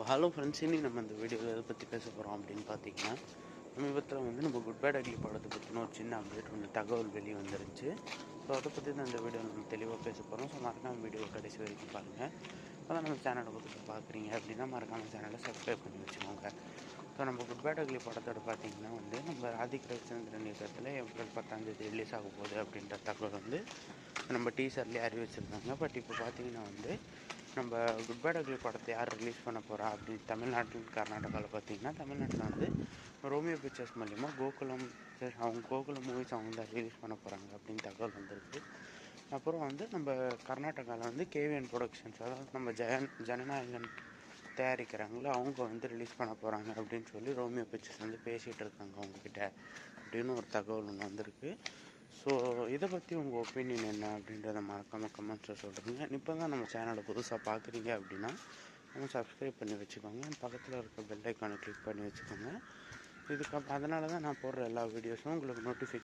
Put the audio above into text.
Hello friends, இன்னைக்கு நம்ம இந்த வீடியோவில் எதை பற்றி பேச போகிறோம் அப்படின்னு பார்த்தீங்கன்னா, சமீபத்தில் நம்ம குட் பேட் அக்லி படத்தை பற்றின ஒரு சின்ன அப்டேட் தகவல் வெளியே வந்துருந்துச்சு. ஸோ அதை பற்றி தான் இந்த வீடியோவில் நம்ம தெளிவாக பேச போகிறோம். ஸோ மறக்காமல் வீடியோ கடைசி வரைக்கும் பாருங்கள். அதான் நம்ம சேனலை புதுசாக பார்க்குறீங்க அப்படின்னா மறக்காமல் சேனலை சப்ஸ்கிரைப் பண்ணி வச்சுக்கோங்க. ஸோ நம்ம குட் பேட் அக்லி படத்தோட பார்த்தீங்கன்னா நம்ம ராதிக் ரவிச்சந்திரன் இயக்கத்தில் ஏப்ரல் 10 ரிலீஸ் ஆக போகுது அப்படின்ற தகவல் நம்ம டீசர்லேயே அறிவிச்சிருந்தாங்க. பட் இப்போ பார்த்தீங்கன்னா நம்ம குட் பேட் அக்லி படத்தை யார் ரிலீஸ் பண்ண போகிறா அப்படின்னு தமிழ்நாட்டில் கர்நாடகாவில் பார்த்தீங்கன்னா, தமிழ்நாட்டில் ரோமியோ பிக்சர்ஸ் மூலிமா கோகுலம் மூவிஸ் அவங்க தான் ரிலீஸ் பண்ண போகிறாங்க அப்படின்னு தகவல் வந்திருக்கு. அப்புறம் நம்ம கர்நாடகாவில் கேவிஎன் ப்ரொடக்ஷன்ஸ், அதாவது நம்ம ஜனநாயகன் தயாரிக்கிறாங்களோ அவங்க ரிலீஸ் பண்ண போகிறாங்க அப்படின்னு சொல்லி ரோமியோ பிக்சர்ஸ் பேசிகிட்டு இருக்காங்க அவங்கக்கிட்ட அப்படின்னு ஒரு தகவல் ஒன்று வந்திருக்கு. ஸோ இதை பற்றி உங்கள் ஒப்பீனியன் என்ன அப்படின்றத மறக்காமல் கமெண்ட்ஸில் சொல்கிறீங்க. இப்போ தான் நம்ம சேனலை புதுசாக பார்க்குறீங்க அப்படின்னா நம்ம சப்ஸ்கிரைப் பண்ணி வச்சுக்கோங்க. பக்கத்தில் இருக்க பெல் ஐக்கானை கிளிக் பண்ணி வச்சுக்கோங்க. அதனால தான் நான் போடுற எல்லா வீடியோஸும் உங்களுக்கு நோட்டிஃபிகேஷன்